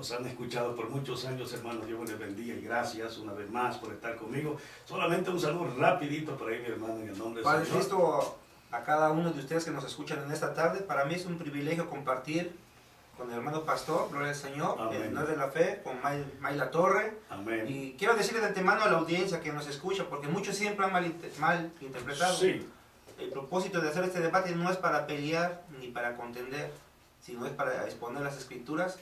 nos han escuchado por muchos años, hermanos. Dios les bendiga y gracias una vez más por estar conmigo. Solamente un saludo rapidito por ahí, mi hermano, en el nombre del Padre Señor. Cristo, a cada uno de ustedes que nos escuchan en esta tarde, para mí es un privilegio compartir con el hermano pastor, gloria al Señor, el No de la Fe, con Mayla Torre. Amén. Y quiero decirle de antemano a la audiencia que nos escucha, porque muchos siempre han mal interpretado. Sí. El propósito de hacer este debate no es para pelear ni para contender, sino es para exponer las Escrituras,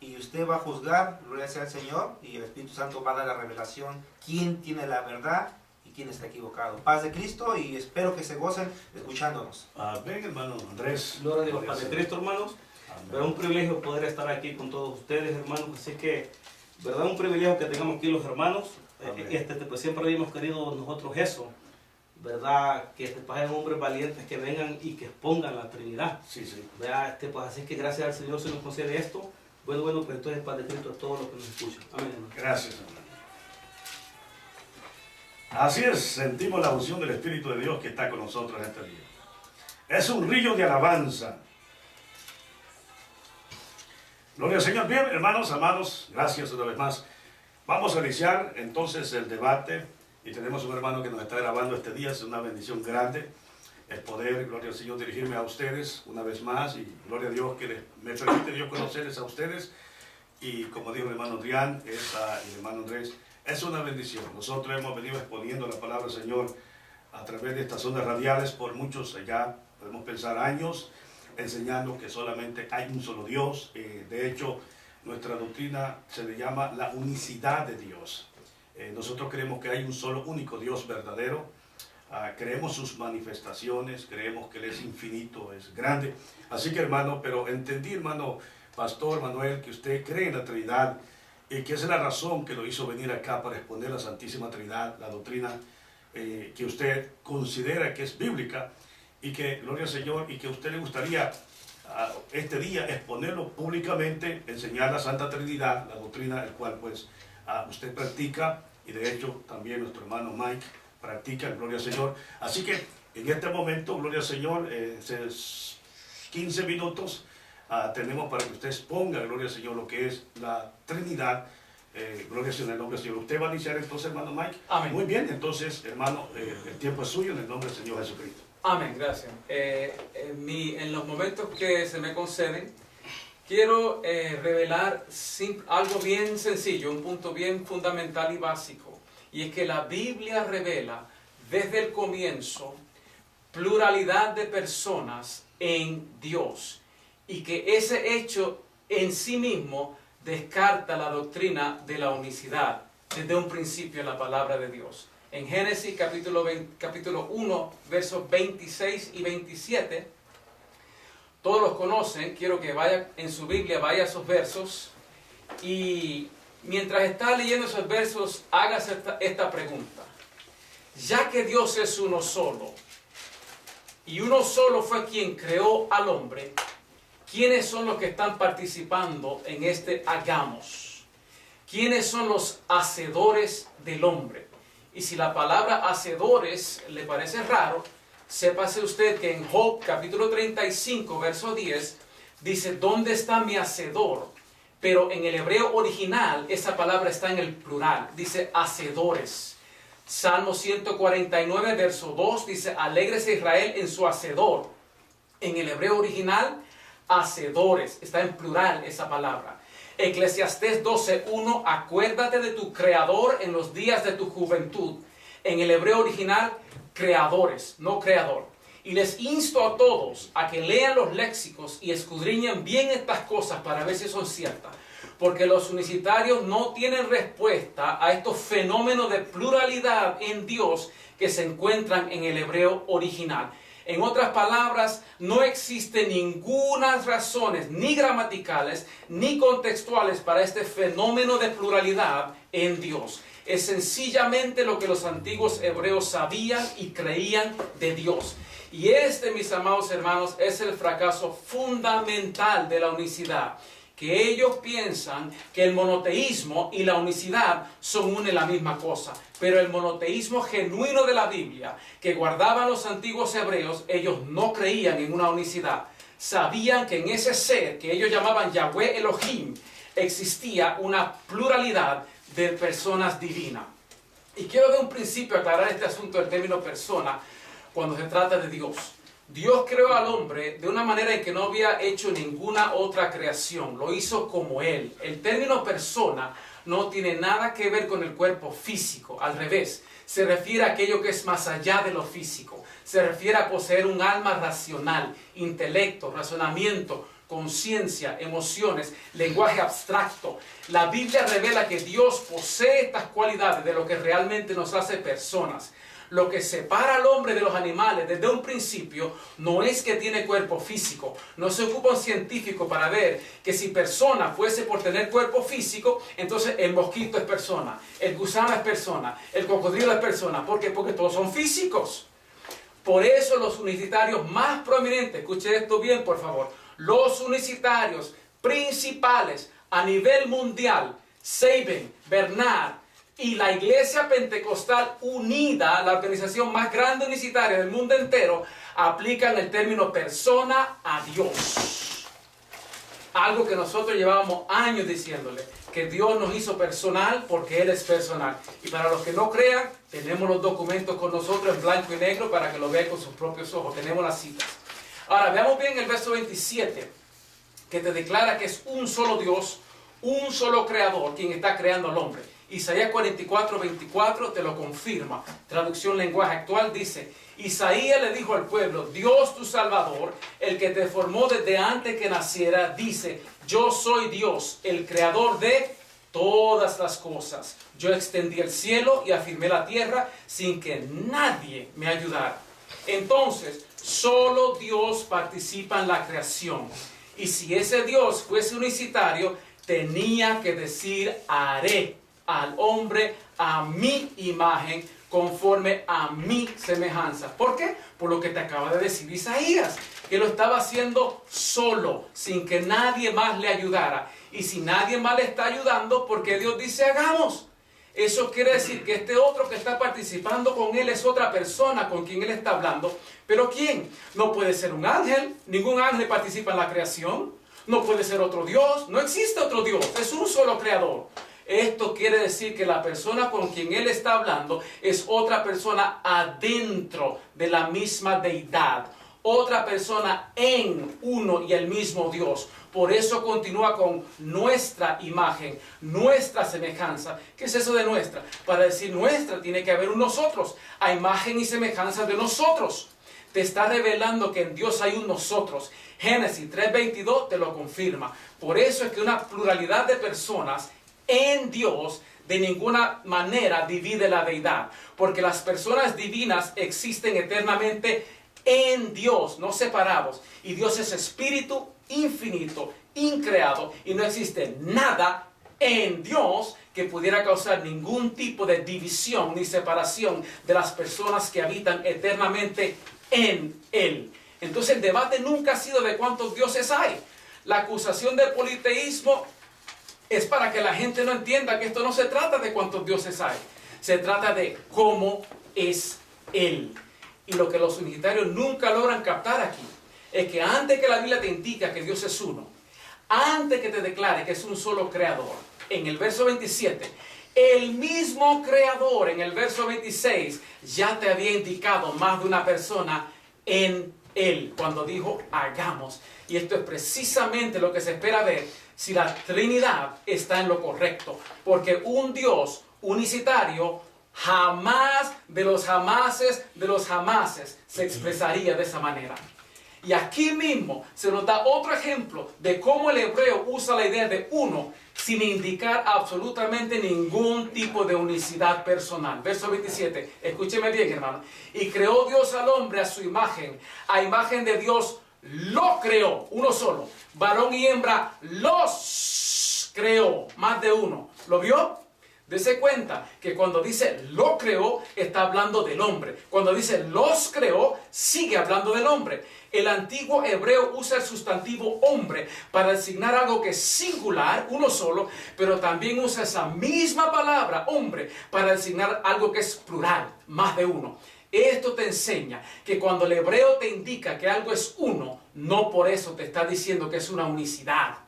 y usted va a juzgar, gloria sea al Señor, y el Espíritu Santo va a dar la revelación, quién tiene la verdad y quién está equivocado. Paz de Cristo, y espero que se gocen escuchándonos. Amén, hermano Andrés. Gloria a Dios, Paz de Cristo, hermanos. Amén. Pero es un privilegio poder estar aquí con todos ustedes, hermanos. Así que, verdad, un privilegio que tengamos aquí los hermanos. Pues siempre habíamos querido nosotros eso, verdad, que pasen hombres valientes que vengan y que expongan la Trinidad. Sí, sí. ¿Verdad? Pues así que gracias al Señor se nos concede esto. Bueno, pues entonces Paz de Cristo a todos los que nos escuchan. Amén, hermano. Gracias, hermano. Así es, sentimos la unción del Espíritu de Dios que está con nosotros en este día. Es un río de alabanza. Gloria al Señor. Bien, hermanos, amados, gracias una vez más. Vamos a iniciar entonces el debate, y tenemos un hermano que nos está grabando este día. Es una bendición grande el poder, gloria al Señor, dirigirme a ustedes una vez más, y gloria a Dios que me permite Dios conocerles a ustedes. Y como dijo el hermano Adrián, el hermano Andrés, es una bendición. Nosotros hemos venido exponiendo la palabra del Señor a través de estas ondas radiales por muchos, ya podemos pensar años, enseñando que solamente hay un solo Dios. De hecho, nuestra doctrina se le llama la unicidad de Dios. Nosotros creemos que hay un solo único Dios verdadero. Creemos sus manifestaciones, creemos que Él es infinito, es grande. Así que, hermano, pero entendí, hermano Pastor Manuel, que usted cree en la Trinidad, y que esa es la razón que lo hizo venir acá para exponer la Santísima Trinidad, la doctrina que usted considera que es bíblica, y que, gloria al Señor, y que a usted le gustaría este día exponerlo públicamente, enseñar la Santa Trinidad, la doctrina, el cual pues usted practica, y de hecho también nuestro hermano Mike practica, gloria al Señor. Así que en este momento, gloria al Señor, 15 minutos tenemos para que usted exponga, gloria al Señor, lo que es la Trinidad. Gloria al Señor, en el nombre del Señor. Usted va a iniciar entonces, hermano Mike. Amén. Muy bien, entonces, hermano, el tiempo es suyo en el nombre del Señor Jesucristo. Amén, gracias. En los momentos que se me conceden, quiero revelar algo bien sencillo, un punto bien fundamental y básico. Y es que la Biblia revela desde el comienzo pluralidad de personas en Dios. Y que ese hecho en sí mismo descarta la doctrina de la unicidad desde un principio en la palabra de Dios. En Génesis capítulo 1, versos 26 y 27, todos los conocen. Quiero que vaya en su Biblia, vaya a esos versos, y mientras está leyendo esos versos, hágase esta pregunta. Ya que Dios es uno solo, y uno solo fue quien creó al hombre, ¿quiénes son los que están participando en este hagamos? ¿Quiénes son los hacedores del hombre? Y si la palabra hacedores le parece raro, sépase usted que en Job capítulo 35, verso 10, dice, ¿dónde está mi hacedor? Pero en el hebreo original esa palabra está en el plural, dice hacedores. Salmo 149, verso 2, dice, alégrese Israel en su hacedor. En el hebreo original, hacedores, está en plural esa palabra. Eclesiastés 12:1, acuérdate de tu creador en los días de tu juventud. En el hebreo original, creadores, no creador. Y les insto a todos a que lean los léxicos y escudriñen bien estas cosas para ver si son ciertas. Porque los unicitarios no tienen respuesta a estos fenómenos de pluralidad en Dios que se encuentran en el hebreo original. En otras palabras, no existe ninguna razones, ni gramaticales, ni contextuales para este fenómeno de pluralidad en Dios. Es sencillamente lo que los antiguos hebreos sabían y creían de Dios. Y mis amados hermanos, es el fracaso fundamental de la unicidad. Que ellos piensan que el monoteísmo y la unicidad son una y la misma cosa. Pero el monoteísmo genuino de la Biblia, que guardaban los antiguos hebreos, ellos no creían en una unicidad. Sabían que en ese ser, que ellos llamaban Yahweh Elohim, existía una pluralidad de personas divinas. Y quiero de un principio aclarar este asunto del término persona cuando se trata de Dios. Dios creó al hombre de una manera en que no había hecho ninguna otra creación. Lo hizo como Él. El término persona no tiene nada que ver con el cuerpo físico. Al revés, se refiere a aquello que es más allá de lo físico. Se refiere a poseer un alma racional, intelecto, razonamiento, conciencia, emociones, lenguaje abstracto. La Biblia revela que Dios posee estas cualidades de lo que realmente nos hace personas. Lo que separa al hombre de los animales desde un principio no es que tiene cuerpo físico. No se ocupa un científico para ver que si persona fuese por tener cuerpo físico, entonces el mosquito es persona, el gusano es persona, el cocodrilo es persona. ¿Por qué? Porque todos son físicos. Por eso los unicitarios más prominentes, escuchen esto bien por favor, los unicitarios principales a nivel mundial, Sabin, Bernard, y la Iglesia Pentecostal Unida, la organización más grande unicitaria del mundo entero, aplican el término persona a Dios. Algo que nosotros llevábamos años diciéndole, que Dios nos hizo personal porque Él es personal. Y para los que no crean, tenemos los documentos con nosotros en blanco y negro para que lo vean con sus propios ojos. Tenemos las citas. Ahora, veamos bien el verso 27, que te declara que es un solo Dios, un solo creador, quien está creando al hombre. Isaías 44, 24 te lo confirma. Traducción lenguaje actual dice: Isaías le dijo al pueblo, Dios tu Salvador, el que te formó desde antes que naciera, dice, yo soy Dios, el creador de todas las cosas. Yo extendí el cielo y afirmé la tierra sin que nadie me ayudara. Entonces, solo Dios participa en la creación. Y si ese Dios fuese unicitario, tenía que decir, haré al hombre a mi imagen, conforme a mi semejanza. ¿Por qué? Por lo que te acaba de decir Isaías, que lo estaba haciendo solo, sin que nadie más le ayudara. Y si nadie más le está ayudando, ¿por qué Dios dice hagamos? Eso quiere decir que este otro que está participando con él es otra persona con quien él está hablando. ¿Pero quién? No puede ser un ángel. Ningún ángel participa en la creación. No puede ser otro Dios. No existe otro Dios. Es un solo creador. Esto quiere decir que la persona con quien él está hablando es otra persona adentro de la misma deidad. Otra persona en uno y el mismo Dios. Por eso continúa con nuestra imagen, nuestra semejanza. ¿Qué es eso de nuestra? Para decir nuestra tiene que haber un nosotros, a imagen y semejanza de nosotros. Te está revelando que en Dios hay un nosotros. Génesis 3:22 te lo confirma. Por eso es que una pluralidad de personas en Dios de ninguna manera divide la deidad. Porque las personas divinas existen eternamente en Dios, no separados. Y Dios es espíritu infinito, increado, y no existe nada en Dios que pudiera causar ningún tipo de división ni separación de las personas que habitan eternamente en Él. Entonces el debate nunca ha sido de cuántos dioses hay. La acusación del politeísmo es para que la gente no entienda que esto no se trata de cuántos dioses hay. Se trata de cómo es Él. Y lo que los unitarios nunca logran captar aquí es que antes que la Biblia te indica que Dios es uno, antes que te declare que es un solo creador, en el verso 27, el mismo creador en el verso 26 ya te había indicado más de una persona en Él, cuando dijo hagamos. Y esto es precisamente lo que se espera ver si la Trinidad está en lo correcto, porque un Dios unicitario jamás de los jamases se expresaría de esa manera. Y aquí mismo se nos da otro ejemplo de cómo el hebreo usa la idea de uno sin indicar absolutamente ningún tipo de unicidad personal. Verso 27, escúcheme bien, hermano. Y creó Dios al hombre a su imagen, a imagen de Dios lo creó, uno solo. Varón y hembra los creó, más de uno. ¿Lo vio? Dese cuenta que cuando dice lo creó, está hablando del hombre. Cuando dice los creó, sigue hablando del hombre. El antiguo hebreo usa el sustantivo hombre para designar algo que es singular, uno solo, pero también usa esa misma palabra, hombre, para designar algo que es plural, más de uno. Esto te enseña que cuando el hebreo te indica que algo es uno, no por eso te está diciendo que es una unicidad.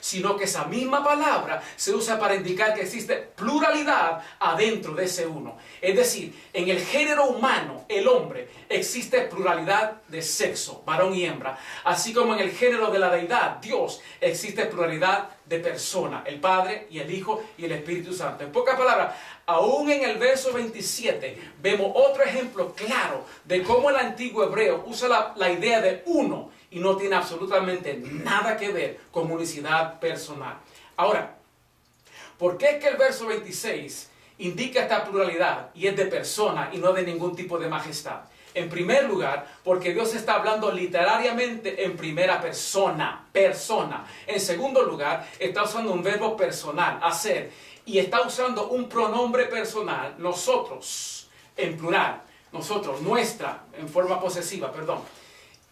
sino que esa misma palabra se usa para indicar que existe pluralidad adentro de ese uno. Es decir, en el género humano, el hombre, existe pluralidad de sexo, varón y hembra, así como en el género de la deidad, Dios, existe pluralidad de persona, el Padre y el Hijo y el Espíritu Santo. En pocas palabras, aún en el verso 27 vemos otro ejemplo claro de cómo el antiguo hebreo usa la idea de uno y no tiene absolutamente nada que ver con unicidad personal. Ahora, ¿por qué es que el verso 26 indica esta pluralidad y es de persona y no de ningún tipo de majestad? En primer lugar, porque Dios está hablando literariamente en primera persona, persona. En segundo lugar, está usando un verbo personal, hacer, y está usando un pronombre personal, nosotros, en plural, nosotros, nuestra, en forma posesiva, perdón.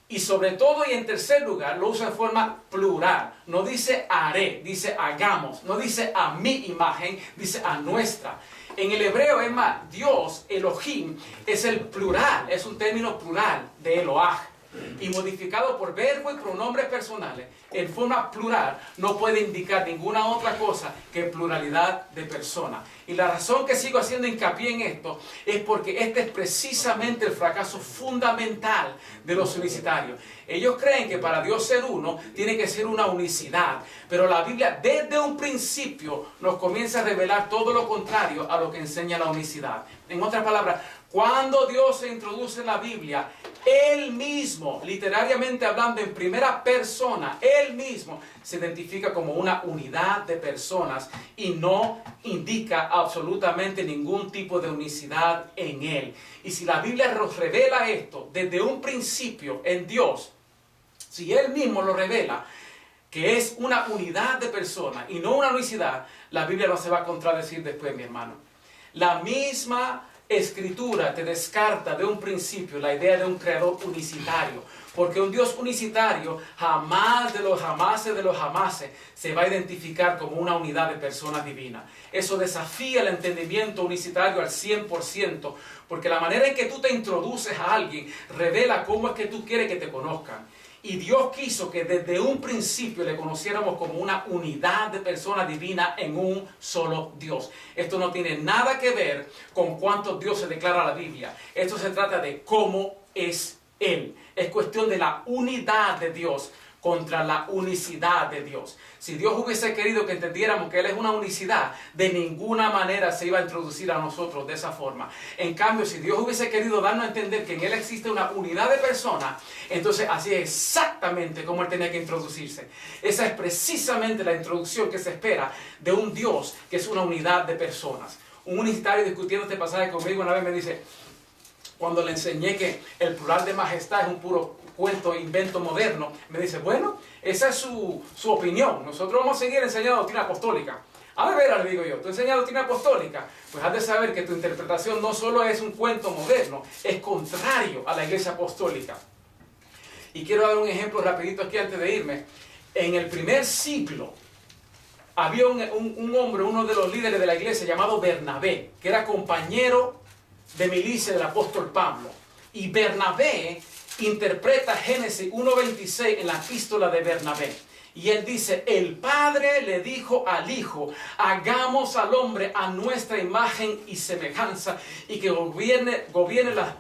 Y sobre todo y en tercer lugar, lo usa en forma plural. No dice haré, dice hagamos. No dice a mi imagen, dice a nuestra. En el hebreo, es más, Dios, Elohim, es el plural, es un término plural de Eloah. Y modificado por verbo y pronombres personales, en forma plural, no puede indicar ninguna otra cosa que pluralidad de personas. Y la razón que sigo haciendo hincapié en esto es porque este es precisamente el fracaso fundamental de los unicitarios. Ellos creen que para Dios ser uno, tiene que ser una unicidad. Pero la Biblia desde un principio nos comienza a revelar todo lo contrario a lo que enseña la unicidad. En otras palabras, cuando Dios se introduce en la Biblia, Él mismo, literariamente hablando en primera persona, Él mismo se identifica como una unidad de personas y no indica absolutamente ningún tipo de unicidad en Él. Y si la Biblia nos revela esto desde un principio en Dios, si Él mismo lo revela, que es una unidad de personas y no una unicidad, la Biblia no se va a contradecir después, mi hermano. La misma Escritura te descarta de un principio la idea de un creador unicitario, porque un Dios unicitario jamás de los jamases se va a identificar como una unidad de personas divinas. Eso desafía el entendimiento unicitario al 100%, porque la manera en que tú te introduces a alguien revela cómo es que tú quieres que te conozcan. Y Dios quiso que desde un principio le conociéramos como una unidad de persona divina en un solo Dios. Esto no tiene nada que ver con cuántos dioses declara la Biblia. Esto se trata de cómo es Él. Es cuestión de la unidad de Dios contra la unicidad de Dios. Si Dios hubiese querido que entendiéramos que Él es una unicidad, de ninguna manera se iba a introducir a nosotros de esa forma. En cambio, si Dios hubiese querido darnos a entender que en Él existe una unidad de personas, entonces así es exactamente como Él tenía que introducirse. Esa es precisamente la introducción que se espera de un Dios que es una unidad de personas. Un unicitario discutiendo este pasaje conmigo una vez me dice, cuando le enseñé que el plural de majestad es un puro cuento, invento moderno, me dice, bueno, esa es su opinión. Nosotros vamos a seguir enseñando doctrina apostólica. A ver, le digo yo, ¿tú enseñas doctrina apostólica? Pues has de saber que tu interpretación no solo es un cuento moderno, es contrario a la iglesia apostólica. Y quiero dar un ejemplo rapidito aquí antes de irme. En el primer siglo, había un hombre, uno de los líderes de la iglesia llamado Bernabé, que era compañero de milicia del apóstol Pablo. Y Bernabé interpreta Génesis 1:26 en la epístola de Bernabé. Y él dice, el Padre le dijo al Hijo, hagamos al hombre a nuestra imagen y semejanza, y que gobierne las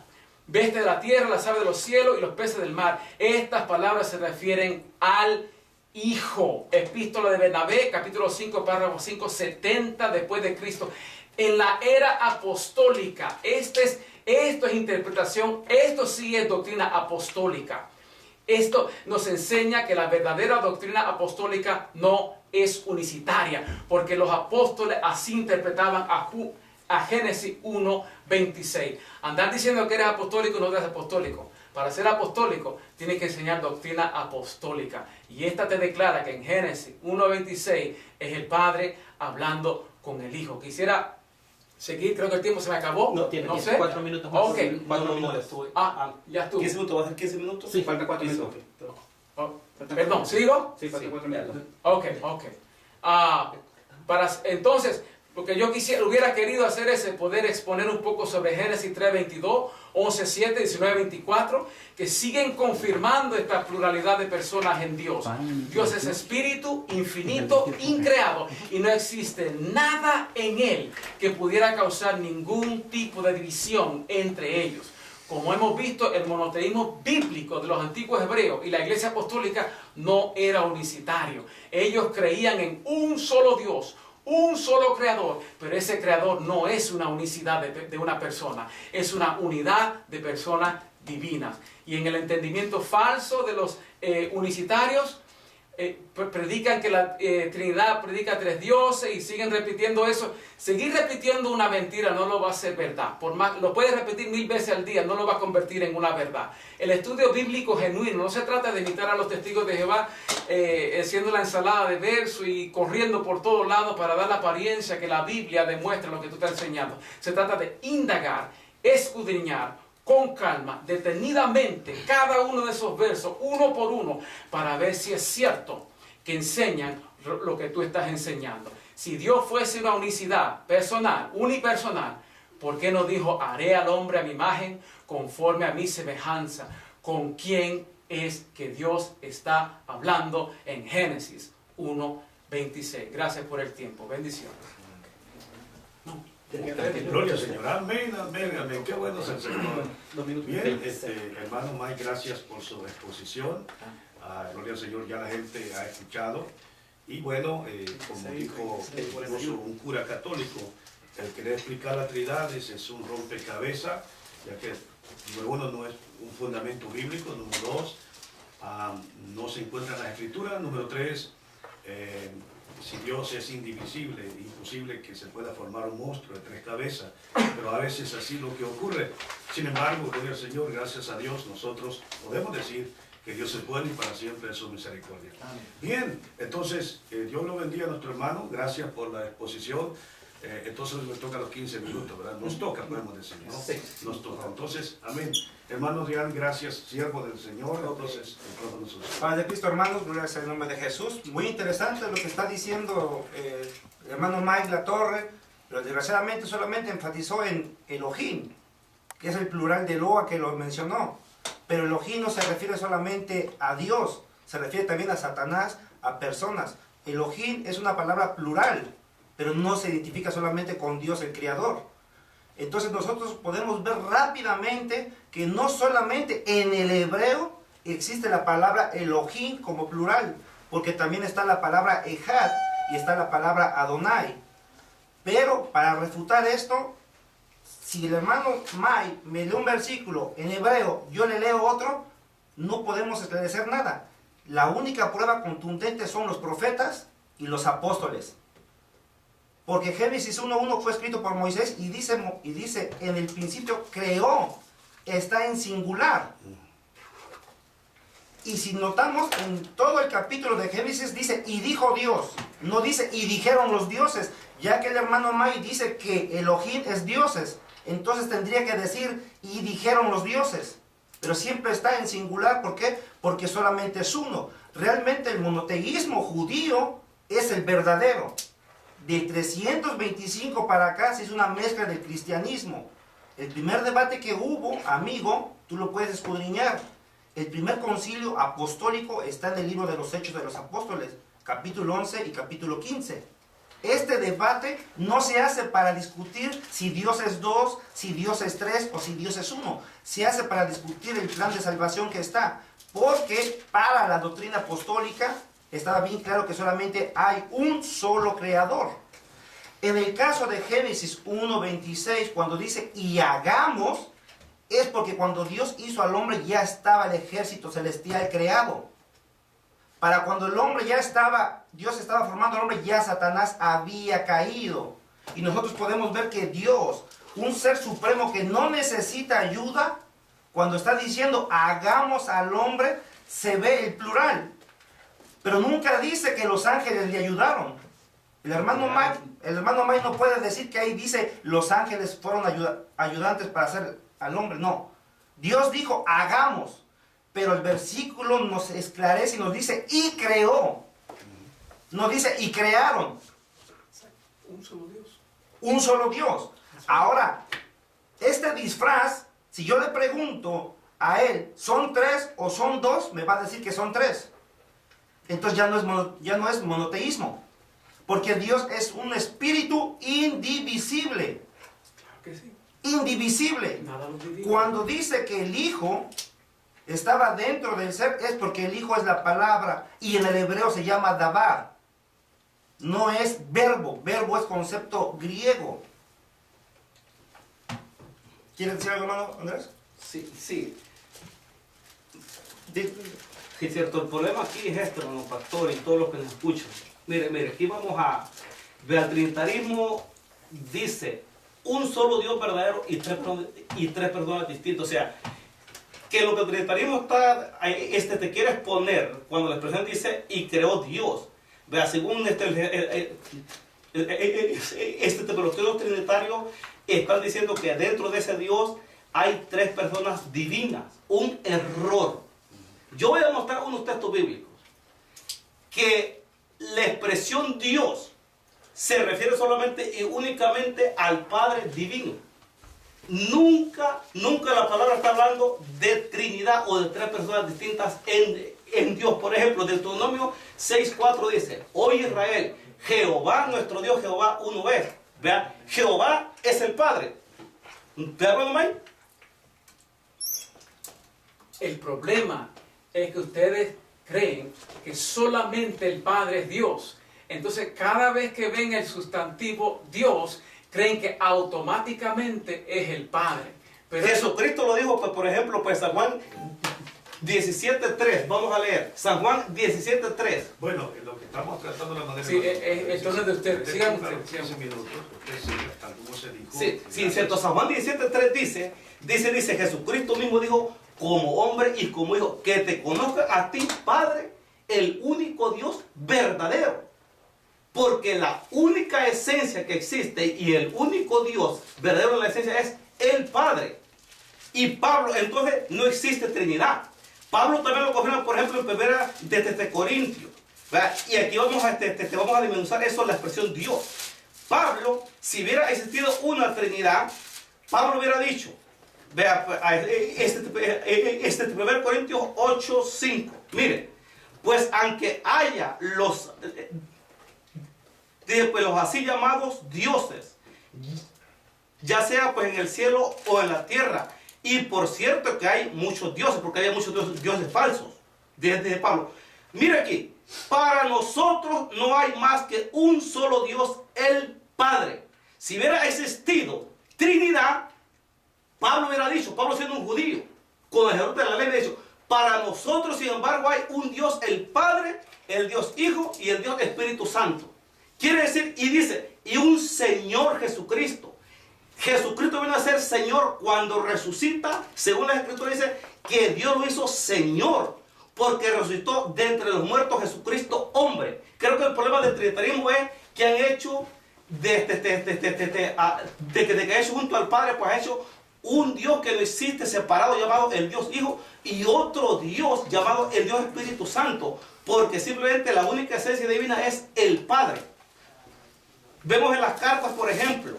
bestias de la tierra, las aves de los cielos y los peces del mar. Estas palabras se refieren al Hijo. Epístola de Bernabé, capítulo 5, párrafo 5, 70 después de Cristo. En la era apostólica, esto es interpretación, esto sí es doctrina apostólica. Esto nos enseña que la verdadera doctrina apostólica no es unicitaria, porque los apóstoles así interpretaban a Génesis 1:26. Andar diciendo que eres apostólico no eres apostólico. Para ser apostólico tienes que enseñar doctrina apostólica. Y esta te declara que en Génesis 1:26 es el Padre hablando con el Hijo. Quisiera seguir, creo que el tiempo se me acabó. No, tiene 4 minutos más. Ok. 4 minutos. Ya estuvo. 15 minutos, ¿va a ser 15 minutos? Sí, falta 4 minutos. Perdón, ¿sigo? Sí, falta 4 minutos. Ok. Entonces, Lo que yo hubiera querido hacer es poder exponer un poco sobre Génesis 3:22, 11:7, 19:24, que siguen confirmando esta pluralidad de personas en Dios. Dios es espíritu, infinito, increado, y no existe nada en Él que pudiera causar ningún tipo de división entre ellos. Como hemos visto, el monoteísmo bíblico de los antiguos hebreos y la iglesia apostólica no era unicitario. Ellos creían en un solo Dios, un solo creador, pero ese creador no es una unicidad de una persona, es una unidad de personas divinas. Y en el entendimiento falso de los unicitarios, predican que la Trinidad predica 3 dioses y siguen repitiendo eso. Seguir repitiendo una mentira no lo va a hacer verdad. Por más, lo puedes repetir 1000 veces al día, no lo va a convertir en una verdad. El estudio bíblico genuino no se trata de imitar a los testigos de Jehová haciendo la ensalada de verso y corriendo por todos lados para dar la apariencia que la Biblia demuestra lo que tú estás enseñando. Se trata de indagar, escudriñar con calma, detenidamente, cada uno de esos versos, uno por uno, para ver si es cierto que enseñan lo que tú estás enseñando. Si Dios fuese una unicidad personal, unipersonal, ¿por qué no dijo, haré al hombre a mi imagen, conforme a mi semejanza? ¿Con quién es que Dios está hablando en Génesis 1:26? Gracias por el tiempo. Bendiciones. Gloria al Señor. Amén, amén, amén. Qué bueno es el Señor. Bien, hermano Mike, gracias por su exposición. Gloria al Señor, ya la gente ha escuchado. Y bueno, como dijo incluso un cura católico, el querer explicar la Trinidad es un rompecabezas, ya que número 1 no es un fundamento bíblico, número 2 no se encuentra en la Escritura, número 3 si Dios es indivisible, imposible que se pueda formar un monstruo de 3 cabezas, pero a veces así lo que ocurre. Sin embargo, gloria al Señor, gracias a Dios, nosotros podemos decir que Dios es bueno y para siempre es su misericordia. Bien, entonces, Dios lo bendiga a nuestro hermano, gracias por la exposición. Entonces nos toca los 15 minutos, ¿verdad? Nos toca, podemos decir, ¿no? Sí. Nos toca. Entonces, amén. Hermanos, Dian, gracias, siervo del Señor. Entonces, Padre de Cristo, hermanos, gloria al nombre de Jesús. Muy interesante lo que está diciendo el hermano Mike Latorre, pero desgraciadamente solamente enfatizó en Elohim, que es el plural de Eloa que lo mencionó. Pero Elohim no se refiere solamente a Dios, se refiere también a Satanás, a personas. Elohim es una palabra plural, pero no se identifica solamente con Dios el Creador. Entonces nosotros podemos ver rápidamente que no solamente en el hebreo existe la palabra Elohim como plural, porque también está la palabra Ejad y está la palabra Adonai. Pero para refutar esto, si el hermano Mai me lee un versículo en hebreo, yo le leo otro, no podemos esclarecer nada. La única prueba contundente son los profetas y los apóstoles. Porque Génesis 1:1 fue escrito por Moisés y dice en el principio creó, está en singular. Y si notamos en todo el capítulo de Génesis dice y dijo Dios, no dice y dijeron los dioses, ya que el hermano Mai dice que Elohim es dioses, entonces tendría que decir y dijeron los dioses. Pero siempre está en singular, ¿por qué? Porque solamente es uno. Realmente el monoteísmo judío es el verdadero. De 325 para acá se hizo una mezcla del cristianismo. El primer debate que hubo, amigo, tú lo puedes escudriñar. El primer concilio apostólico está en el libro de los Hechos de los Apóstoles, capítulo 11 y capítulo 15. Este debate no se hace para discutir si Dios es 2, si Dios es 3 o si Dios es 1. Se hace para discutir el plan de salvación que está. Porque para la doctrina apostólica estaba bien claro que solamente hay un solo creador. En el caso de Génesis 1:26, cuando dice y hagamos, es porque cuando Dios hizo al hombre ya estaba el ejército celestial creado. Para cuando el hombre ya estaba, Dios estaba formando al hombre, ya Satanás había caído. Y nosotros podemos ver que Dios, un ser supremo que no necesita ayuda, cuando está diciendo hagamos al hombre, se ve el plural. Pero nunca dice que los ángeles le ayudaron. El hermano Mike no puede decir que ahí dice los ángeles fueron ayudantes para hacer al hombre. No. Dios dijo hagamos. Pero el versículo nos esclarece y nos dice y creó. No dice y crearon. Un solo Dios. un solo Dios. Ahora, este disfraz, si yo le pregunto a él, ¿son tres o son dos? Me va a decir que son tres. Entonces ya no es monoteísmo. Porque Dios es un espíritu indivisible. Claro que sí. Indivisible. Nada lo divide. Cuando dice que el Hijo estaba dentro del ser, es porque el Hijo es la palabra. Y en el hebreo se llama dabar. No es verbo. Verbo es concepto griego. ¿Quieres decir algo, hermano Andrés? Sí, sí. Di- Sí, cierto. El problema aquí es este, hermano pastor, y todos los que nos escuchan. Mire, aquí vamos a ver, el trinitarismo dice un solo Dios verdadero y tres personas distintas. O sea, que lo que el trinitarismo te quiere exponer cuando la expresión dice y creó Dios. Vea, según los teólogos trinitarios están diciendo que dentro de ese Dios hay tres personas divinas. Un error. Yo voy a mostrar unos textos bíblicos que la expresión Dios se refiere solamente y únicamente al Padre divino. Nunca la palabra está hablando de Trinidad o de tres personas distintas en Dios. Por ejemplo, Deuteronomio 6:4 dice: Oye Israel, Jehová nuestro Dios, Jehová uno es. Vea, Jehová es el Padre. ¿Vea, hermano May? El problema es que ustedes creen que solamente el Padre es Dios. Entonces, cada vez que ven el sustantivo Dios, creen que automáticamente es el Padre. Pero Jesucristo lo dijo, pues, por ejemplo, pues San Juan 17:3. Vamos a leer. San Juan 17:3. Bueno, lo que estamos tratando de la manera... Sí, el turno de ustedes. Sigan ustedes. 15 minutos, usted sigue tal como se dijo. Sí, cierto. San Juan 17:3 dice, Jesucristo mismo dijo, como hombre y como hijo, que te conozca a ti, Padre, el único Dios verdadero. Porque la única esencia que existe y el único Dios verdadero en la esencia es el Padre. Y Pablo, entonces, no existe Trinidad. Pablo también lo confirma, por ejemplo, en primera de Corintios. ¿Verdad? Y aquí vamos a desmenuzar eso, la expresión Dios. Pablo, si hubiera existido una Trinidad, Pablo hubiera dicho, vea, 1 Corintios 8:5, mire, pues aunque haya los así llamados dioses, ya sea pues en el cielo o en la tierra, y por cierto que hay muchos dioses, porque hay muchos dioses falsos, desde Pablo. Mire aquí, para nosotros no hay más que un solo Dios, el Padre. Si hubiera existido Trinidad, Pablo hubiera dicho, Pablo siendo un judío, con el ejemplo de la ley, le ha dicho, para nosotros sin embargo hay un Dios, el Padre, el Dios Hijo y el Dios Espíritu Santo. Quiere decir, y dice, y un Señor Jesucristo. Jesucristo viene a ser Señor cuando resucita, según la Escritura dice, que Dios lo hizo Señor, porque resucitó de entre los muertos Jesucristo hombre. Creo que el problema del trinitarismo es que han hecho, de que ha hecho junto al Padre, pues ha hecho un Dios que no existe, separado, llamado el Dios Hijo, y otro Dios llamado el Dios Espíritu Santo, porque simplemente la única esencia divina es el Padre. Vemos en las cartas, por ejemplo,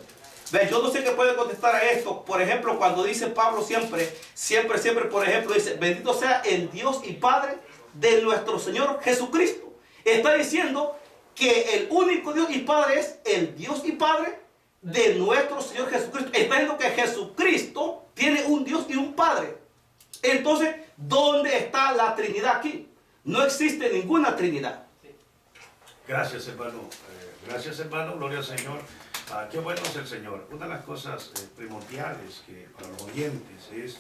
yo no sé qué puede contestar a esto, por ejemplo, cuando dice Pablo siempre, por ejemplo, dice, bendito sea el Dios y Padre de nuestro Señor Jesucristo. Está diciendo que el único Dios y Padre es el Dios y Padre de nuestro Señor Jesucristo. Está diciendo que Jesucristo tiene un Dios y un Padre. Entonces, ¿dónde está la Trinidad aquí? No existe ninguna Trinidad. Gracias, hermano. Gracias, hermano. Gloria al Señor. Qué bueno es el Señor. Una de las cosas primordiales que para los oyentes es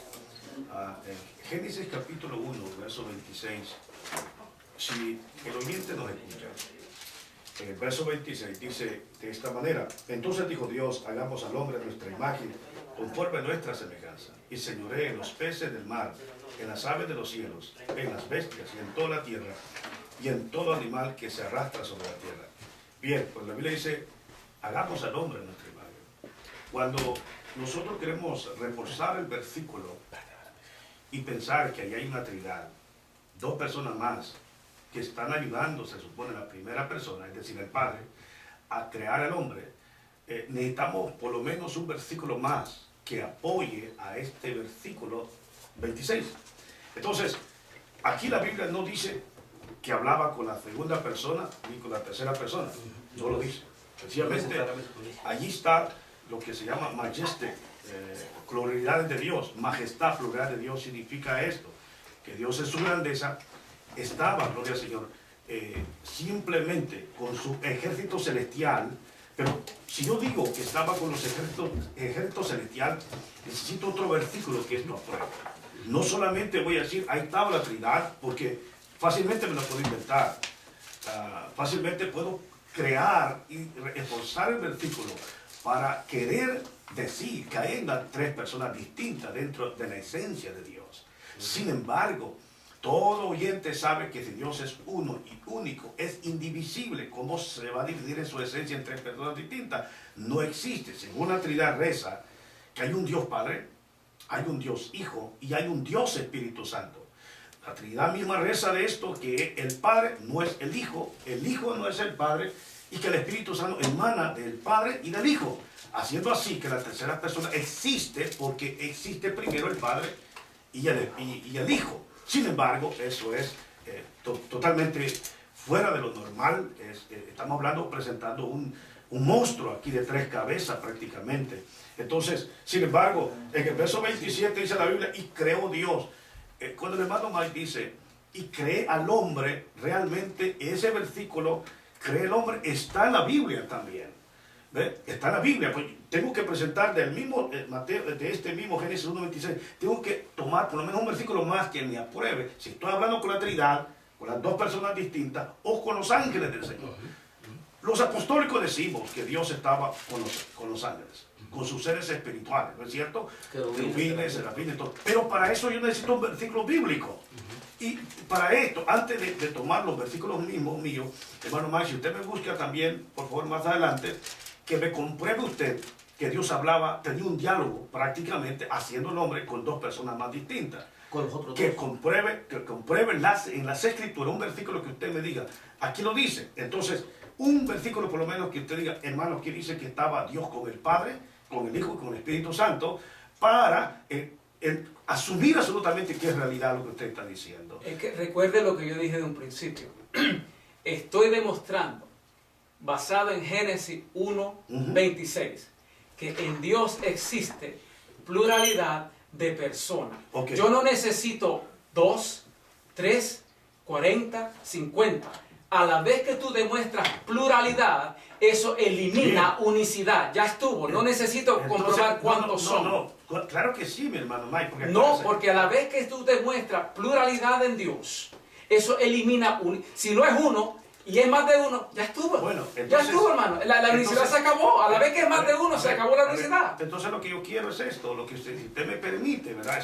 en Génesis capítulo 1, verso 26. Si el oyente nos escucha, en el verso 26 dice de esta manera: entonces dijo Dios, hagamos al hombre a nuestra imagen, conforme a nuestra semejanza, y señoree en los peces del mar, en las aves de los cielos, en las bestias y en toda la tierra, y en todo animal que se arrastra sobre la tierra. Bien, pues la Biblia dice, hagamos al hombre a nuestra imagen. Cuando nosotros queremos reforzar el versículo y pensar que ahí hay una Trinidad, dos personas más que están ayudando, se supone, la primera persona, es decir, el Padre, a crear al hombre, necesitamos por lo menos un versículo más que apoye a este versículo 26. Entonces, aquí la Biblia no dice que hablaba con la segunda persona ni con la tercera persona. No lo dice. Sencillamente, allí está lo que se llama majesté, pluralidad de Dios. Majestad, pluralidad de Dios significa esto, que Dios en su grandeza estaba, gloria al Señor, simplemente con su ejército celestial. Pero si yo digo que estaba con los ejércitos celestiales, necesito otro versículo que esto apruebe. No solamente voy a decir, ahí estaba la Trinidad, porque fácilmente me lo puedo inventar. Fácilmente puedo crear y esforzar el versículo para querer decir que hay tres personas distintas dentro de la esencia de Dios. Sin embargo, todo oyente sabe que si Dios es uno y único, es indivisible. ¿Cómo se va a dividir en su esencia en tres personas distintas? No existe. Según la Trinidad reza que hay un Dios Padre, hay un Dios Hijo y hay un Dios Espíritu Santo. La Trinidad misma reza de esto, que el Padre no es el Hijo no es el Padre, y que el Espíritu Santo emana del Padre y del Hijo. Haciendo así que la tercera persona existe porque existe primero el Padre y el Hijo. Sin embargo, eso es totalmente fuera de lo normal. Estamos hablando, presentando un monstruo aquí de tres cabezas prácticamente. Entonces, sin embargo, en el verso 27 dice la Biblia, y creó Dios. Cuando el hermano Mike dice, y cree al hombre, realmente ese versículo, cree al hombre, está en la Biblia también. ¿Ve? Está en la Biblia. Pues tengo que presentar del mismo Mateo, de este mismo Génesis 1:26, tengo que tomar por lo menos un versículo más que me apruebe si estoy hablando con la Trinidad, con las dos personas distintas, o con los ángeles del Señor. Los apostólicos decimos que Dios estaba con los ángeles, con sus seres espirituales, ¿no es cierto? Querubines, serafines, todo. Pero para eso yo necesito un versículo bíblico. Y para esto, antes de tomar los versículos mismos míos, hermano Mike, si usted me busca también, por favor, más adelante, que me compruebe usted que Dios hablaba, tenía un diálogo prácticamente haciendo el hombre con dos personas más distintas. Con los otros que compruebe en las escrituras un versículo que usted me diga, aquí lo dice. Entonces, un versículo por lo menos que usted diga, hermano, que dice que estaba Dios con el Padre, con el Hijo y con el Espíritu Santo, para asumir absolutamente que es realidad lo que usted está diciendo. Es que recuerde lo que yo dije de un principio. Estoy demostrando, basado en Génesis 1:26, que en Dios existe pluralidad de personas. Okay. Yo no necesito 2, 3, 40, 50. A la vez que tú demuestras pluralidad, eso elimina unicidad. Ya estuvo. No necesito comprobar cuántos son. No, claro que sí, mi hermano Mike. Porque a la vez que tú demuestras pluralidad en Dios, eso elimina si no es uno y es más de uno, ya estuvo. Bueno, entonces, ya estuvo, hermano. La unicidad se acabó. A la vez que es más de uno, se acabó la unicidad. Entonces lo que yo quiero es esto, lo que si usted me permite, ¿verdad?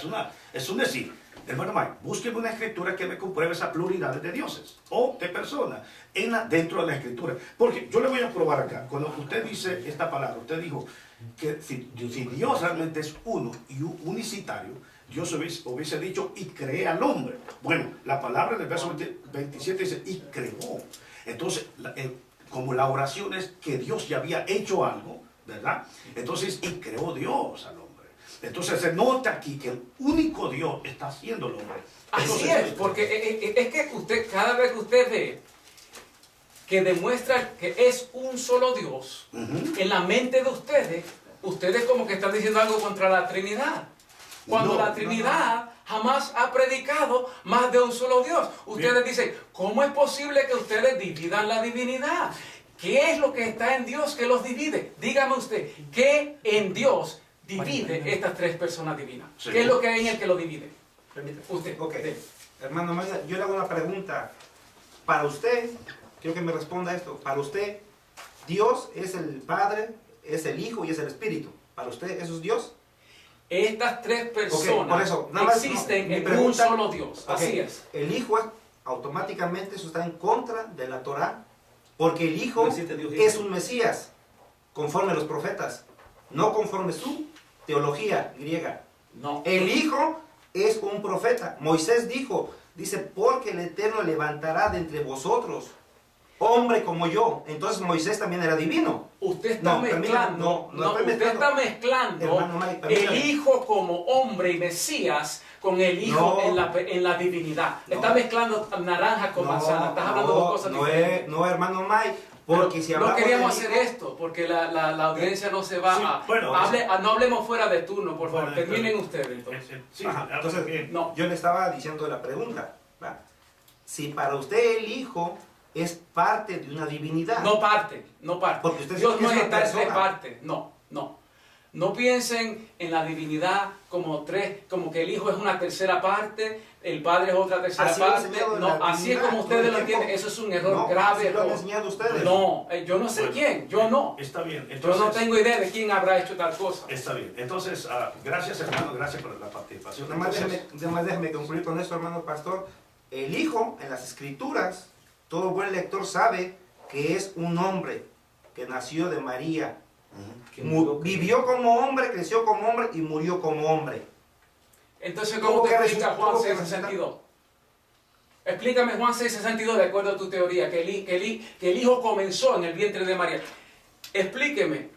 Es un decir. Hermano Mike, búsqueme una escritura que me compruebe esa pluralidad de dioses o de personas dentro de la escritura. Porque yo le voy a probar acá. Cuando usted dice esta palabra, usted dijo que si Dios realmente es uno y unicitario, Dios hubiese dicho y cree al hombre. Bueno, la palabra del verso 27 dice y creó. Entonces, como la oración es que Dios ya había hecho algo, ¿verdad? Entonces, y creó Dios al hombre. Entonces se nota aquí que el único Dios está haciendo el hombre. Entonces, así es, porque es que usted, cada vez que usted ve que demuestra que es un solo Dios, en la mente de ustedes como que están diciendo algo contra la Trinidad. Cuando la Trinidad jamás ha predicado más de un solo Dios. Ustedes dicen, ¿cómo es posible que ustedes dividan la divinidad? ¿Qué es lo que está en Dios que los divide? Dígame usted, ¿qué en Dios divide estas tres personas divinas? Sí. ¿Qué es lo que hay en el que lo divide? Usted. Ok. Hermano Maya, yo le hago una pregunta. Para usted, quiero que me responda esto. Para usted, Dios es el Padre, es el Hijo y es el Espíritu. ¿Para usted eso es Dios? Estas tres personas por eso, existen en un solo Dios. Así es. El Hijo automáticamente eso está en contra de la Torah, porque el Hijo es un Mesías, conforme a los profetas, no conforme su teología griega. No. El Hijo es un profeta. Moisés dice, porque el Eterno levantará de entre vosotros hombre como yo. Entonces Moisés también era divino. Usted está mezclando, usted está mezclando Hermano Mike, el Hijo como hombre y Mesías con el Hijo en la divinidad. Está mezclando naranja con manzana. Estás hablando de cosas diferentes. No, hermano Mike, porque si no queríamos del hacer hijo, esto, porque la audiencia no se va Sí, a... bueno, no hablemos fuera de turno, por favor. Bueno, Terminen ustedes entonces. Sí, Ajá, entonces, bien. No. yo le estaba diciendo la pregunta. ¿Va? Si para usted el hijo es parte de una divinidad. No parte. Porque usted Dios dice que no es es una de persona. parte. No piensen en la divinidad como que el Hijo es una tercera parte, el Padre es otra tercera Así lo han parte. enseñado en No, la así es divinidad como todo ustedes el lo tiempo. entienden. Eso es un error, No, grave así lo han error. enseñado ustedes. No, yo no sé quién, yo no. Está bien. Yo Entonces, no tengo idea de quién habrá hecho tal cosa. Está bien. Entonces, gracias hermano, gracias por la participación. Nada más Entonces, déjeme concluir con esto, hermano pastor. El hijo en las escrituras, todo buen lector sabe que es un hombre que nació de María. Vivió como hombre, creció como hombre y murió como hombre. Entonces, ¿cómo Tuvo te que explica Juan tuvo que 6:62? Explícame Juan 6:62 de acuerdo a tu teoría, que el Hijo comenzó en el vientre de María. Explíqueme,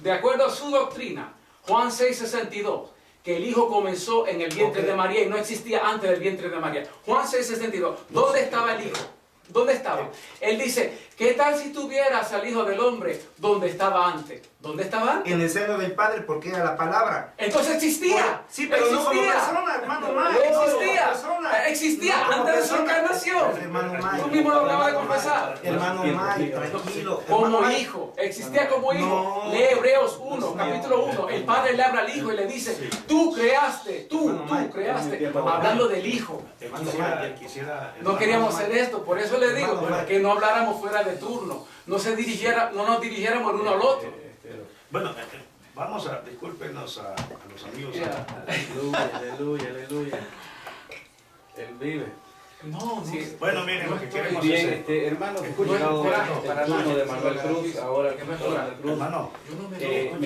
de acuerdo a su doctrina, Juan 6:62, que el Hijo comenzó en el vientre de María y no existía antes del vientre de María. Juan 6:62, ¿dónde estaba el Hijo? ¿Dónde estaba? Él dice, ¿qué tal si tuvieras al Hijo del Hombre donde estaba antes? ¿Dónde estaba antes? En el seno del Padre, porque era la palabra. Entonces existía. Sí, pero no como persona, hermano Mike. Existía antes de su encarnación. Hermano Mike. Tú mismo lo acabas de confesar. Hermano Mike, tranquilo. Como Hermano Mike, hijo, existía como hijo. No. Lee Hebreos 1, capítulo 1. El padre le habla al hijo y le dice, tú creaste, tú creaste. Hablando del hijo. quisiera No queríamos hacer esto, por eso le digo, Hermano, que no habláramos fuera de turno. No nos dirigiéramos el uno al otro. Bueno, discúlpenos a los amigos. Aleluya. Él vive. No, Bueno, miren, lo que queremos Bien, hacer. hermanos, Escuchen, escuchado para el turno de Manuel Cruz, ahora el turno de Manuel Cruz. Hermano, yo no me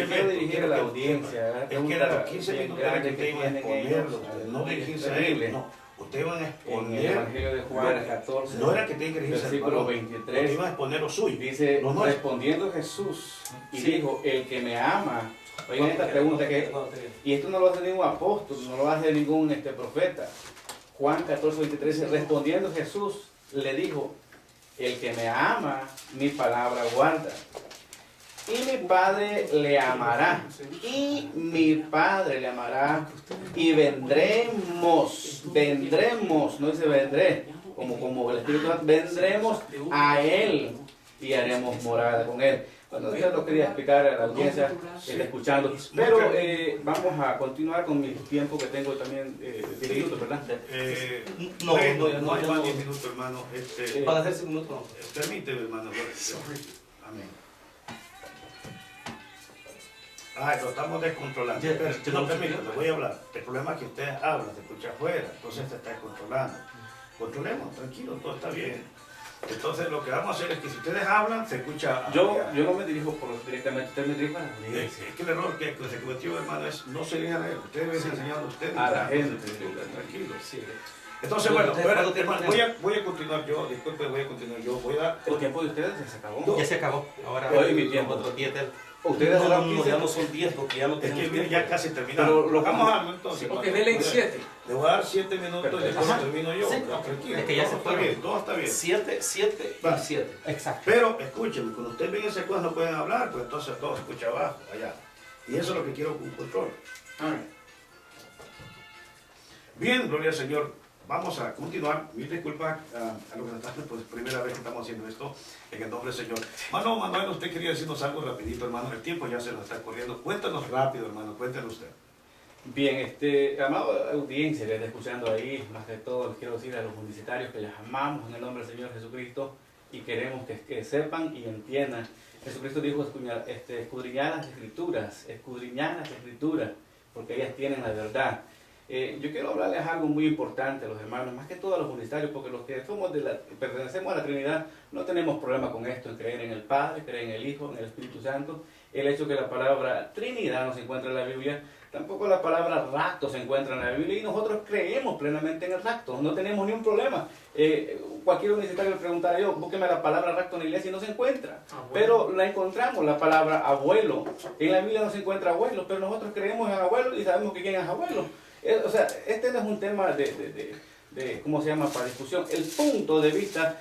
Me quiero dirigir a la audiencia. es que eran los 15 minutos que ustedes iban a exponerlo. No dirigirse a él, no. Ustedes van a En el exponer. Evangelio de Juan 14, No era que tienen que dirigirse al versículo varón. 23. Ustedes iban a exponer lo suyo. Dice, No, no, respondiendo Jesús, y dijo, el que me ama, oigan esta pregunta y esto no lo hace ningún apóstol, no lo hace ningún profeta. Juan 14:23, respondiendo Jesús, le dijo, el que me ama, mi palabra guarda. Y mi Padre le amará, y mi Padre le amará, y vendremos, no dice vendré, como el Espíritu Santo, vendremos a Él y haremos morada con Él. Bueno, yo lo quería explicar a la audiencia que está escuchando, pero vamos a continuar con mi tiempo que tengo también 10 minutos, ¿verdad? No hay más 10 minutos, hermano. Para hacerse un minuto. Permíteme, hermano. Amén. Lo estamos descontrolando. No, permítame, voy a hablar. El problema es que ustedes hablan, se escucha afuera, entonces se está descontrolando. Controlemos, tranquilo, todo está bien. Entonces lo que vamos a hacer es que si ustedes hablan, se escucha... Yo no me dirijo directamente, usted me dirige a la Es audiencia. que el error que se cometió, hermano, es no seguir a él. Ustedes deben enseñar a ustedes. A la gente. Tranquilo. Sí. Entonces, bueno, hermano, voy a continuar yo. Disculpe, voy a continuar yo. Voy a dar... El tiempo de ustedes ya se acabó. Ya se acabó. Ahora Hoy mi tiempo. otros 10 del... Ustedes No, hablan ya no son 10 porque ya no Es que tenemos mire, tiempo. ya casi terminamos. Pero lo hagamos algo entonces. Ok, hermano. denle 7. Le voy a dar 7 minutos y después Ajá. termino yo. Sí. No, tranquilo. Es que ya todo se está fueron. bien, todo está bien. 7 Va. y 7. Exacto. Pero escúchenme, cuando ustedes ven ese cosas no pueden hablar, pues entonces todo se escucha abajo, allá. Y eso es lo que quiero con control. Bien, gloria al Señor. Vamos a continuar. Mil disculpas a los que nos están, pues primera vez que estamos haciendo esto en el nombre del Señor. Hermano Manuel, usted quería decirnos algo rapidito, hermano. El tiempo ya se nos está corriendo. Cuéntanos rápido, hermano. Cuéntanos usted. Bien, amado audiencia que está escuchando ahí, más que todo les quiero decir a los publicitarios que les amamos en el nombre del Señor Jesucristo y queremos que sepan y entiendan. Jesucristo dijo escudriñar las escrituras, porque ellas tienen la verdad. Yo quiero hablarles algo muy importante a los hermanos, más que todo a los universitarios, porque los que pertenecemos a la Trinidad no tenemos problema con esto, en creer en el Padre, creen en el Hijo, en el Espíritu Santo. El hecho que la palabra Trinidad no se encuentra en la Biblia, tampoco la palabra rapto se encuentra en la Biblia, y nosotros creemos plenamente en el rapto, no tenemos ni un problema. Cualquier universitario le preguntará yo, búsqueme la palabra rapto en la iglesia y no se encuentra. Pero la encontramos, la palabra abuelo. En la Biblia no se encuentra abuelo, pero nosotros creemos en abuelo y sabemos que quién es abuelo. O sea, este no es un tema de ¿cómo se llama?, para discusión. El punto de vista,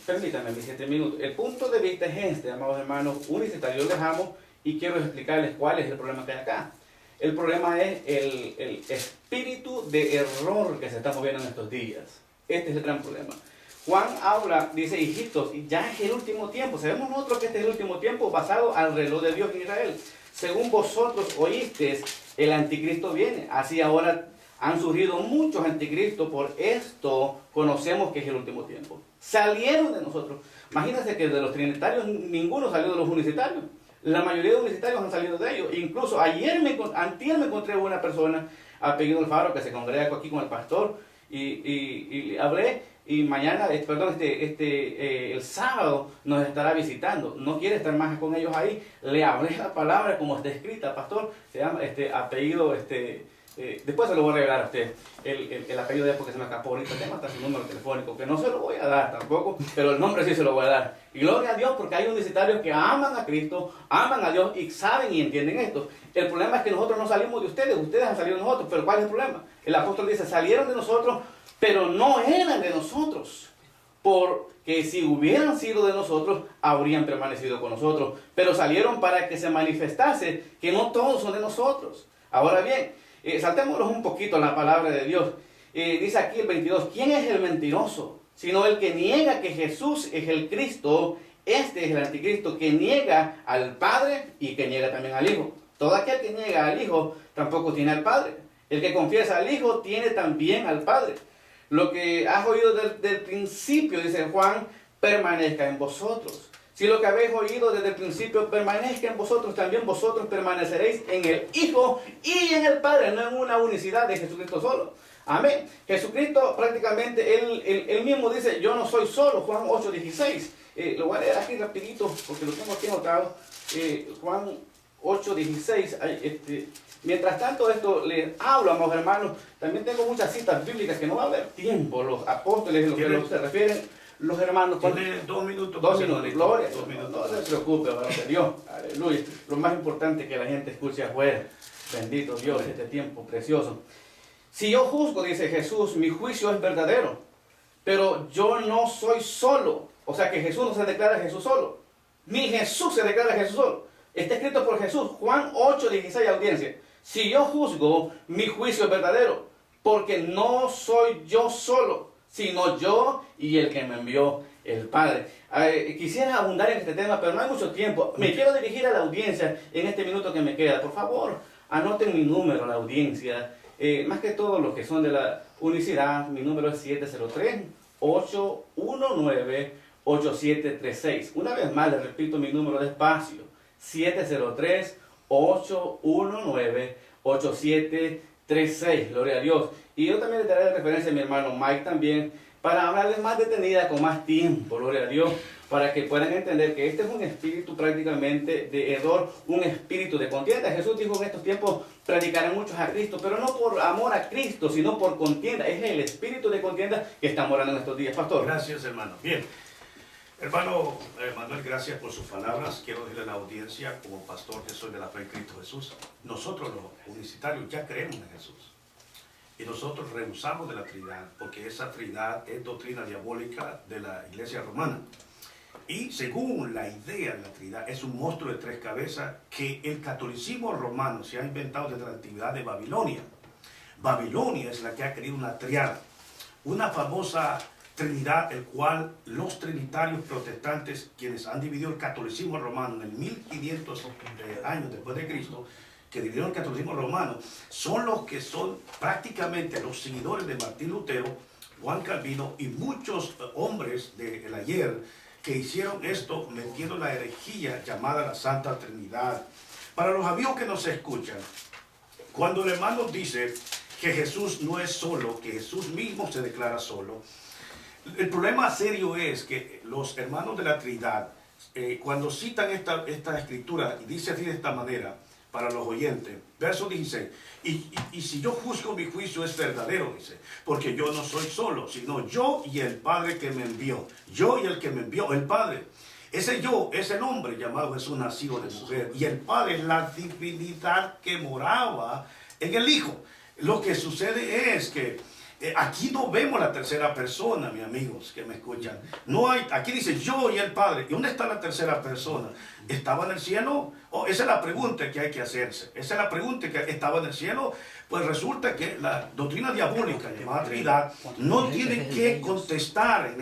permítanme mis 7 minutos, el punto de vista es este, amados hermanos universitarios, les amo y quiero explicarles cuál es el problema que hay acá. El problema es el espíritu de error que se está moviendo en estos días. Este es el gran problema. Juan habla, dice, hijitos, ya es el último tiempo. Sabemos nosotros que este es el último tiempo basado al reloj de Dios en Israel. Según vosotros oísteis, el anticristo viene. Así ahora han surgido muchos anticristos. Por esto conocemos que es el último tiempo. Salieron de nosotros. Imagínense que de los trinitarios ninguno salió de los unicitarios. La mayoría de los unicitarios han salido de ellos. Incluso antier me encontré una persona apellido Alfaro que se congrega aquí con el pastor y hablé, y mañana, el sábado nos estará visitando. No quiere estar más con ellos ahí. Le hablé la palabra como está escrita, pastor. Se llama apellido, después se lo voy a revelar a usted, el apellido de él, porque se me escapó ahorita. Tengo hasta su número telefónico, que no se lo voy a dar tampoco, pero el nombre sí se lo voy a dar. Y gloria a Dios, porque hay universitarios que aman a Cristo, aman a Dios y saben y entienden esto. El problema es que nosotros no salimos de ustedes han salido de nosotros. Pero ¿cuál es el problema? El apóstol dice, salieron de nosotros, pero no eran de nosotros. Porque si hubieran sido de nosotros, habrían permanecido con nosotros. Pero salieron para que se manifestase que no todos son de nosotros. Ahora bien, saltémonos un poquito a la palabra de Dios. Dice aquí el 22, ¿quién es el mentiroso? Sino el que niega que Jesús es el Cristo. Este es el anticristo, que niega al Padre y que niega también al Hijo. Todo aquel que niega al Hijo tampoco tiene al Padre. El que confiesa al Hijo tiene también al Padre. Lo que has oído desde el principio, dice Juan, permanezca en vosotros. Si lo que habéis oído desde el principio permanezca en vosotros, también vosotros permaneceréis en el Hijo y en el Padre, no en una unicidad de Jesucristo solo. Amén. Jesucristo prácticamente, él mismo dice, yo no soy solo, Juan 8:16. Lo voy a leer aquí rapidito, porque lo tengo aquí anotado. Juan 8:16. Mientras tanto esto les hablo, amados hermanos, también tengo muchas citas bíblicas que no va a haber tiempo. Los apóstoles, lo que se refieren, los hermanos. Tiene 2 minutos. 2 minutos, gloria. 2 minutos. No se preocupe, varón de Dios. Aleluya. Lo más importante es que la gente escuche afuera. Bendito Dios, este tiempo precioso. Si yo juzgo, dice Jesús, mi juicio es verdadero. Pero yo no soy solo. O sea que Jesús no se declara Jesús solo. Ni Jesús se declara Jesús solo. Está escrito por Jesús, Juan 8:16, audiencia. Si yo juzgo, mi juicio es verdadero, porque no soy yo solo, sino yo y el que me envió, el Padre. Quisiera abundar en este tema, pero no hay mucho tiempo. Me quiero dirigir a la audiencia en este minuto que me queda. Por favor, anoten mi número, la audiencia. Más que todo los que son de la unicidad, mi número es 703-819-8736. Una vez más, les repito mi número despacio. 703-819-8736. Gloria a Dios. Y yo también le daré referencia a mi hermano Mike también, para hablarles más detenida, con más tiempo, gloria a Dios, para que puedan entender que este es un espíritu prácticamente de error, un espíritu de contienda. Jesús dijo en estos tiempos predicarán muchos a Cristo, pero no por amor a Cristo, sino por contienda. Es el espíritu de contienda que está morando en estos días, pastor. Gracias, hermano. Bien. Hermano Manuel, gracias por sus palabras. Quiero decirle a la audiencia, como pastor que soy de la fe en Cristo Jesús, nosotros los universitarios ya creemos en Jesús. Y nosotros rehusamos de la Trinidad, porque esa Trinidad es doctrina diabólica de la Iglesia romana. Y según la idea de la Trinidad, es un monstruo de 3 cabezas que el catolicismo romano se ha inventado desde la antigüedad de Babilonia. Babilonia es la que ha querido una triada, una famosa Trinidad, el cual los trinitarios protestantes, quienes han dividido el catolicismo romano en 1500 años después de Cristo, que dividieron el catolicismo romano, son los que son prácticamente los seguidores de Martín Lutero, Juan Calvino y muchos hombres del ayer que hicieron esto metiendo la herejía llamada la Santa Trinidad. Para los amigos que nos escuchan, cuando el hermano dice que Jesús no es solo, que Jesús mismo se declara solo, el problema serio es que los hermanos de la Trinidad cuando citan esta escritura, dice así de esta manera, para los oyentes, verso 16, y si yo juzgo, mi juicio es verdadero, dice, porque yo no soy solo, sino yo y el Padre que me envió, yo y el que me envió, el Padre. Ese yo es el hombre llamado Jesús, nacido de mujer, y el Padre es la divinidad que moraba en el Hijo. Lo que sucede es que aquí no vemos la tercera persona, mis amigos que me escuchan. No hay, aquí dice yo y el Padre. ¿Y dónde está la tercera persona? ¿Estaba en el cielo? Oh, esa es la pregunta que hay que hacerse. Esa es la pregunta que estaba en el cielo. Pues resulta que la doctrina diabólica llamada Trinidad no tiene que contestar en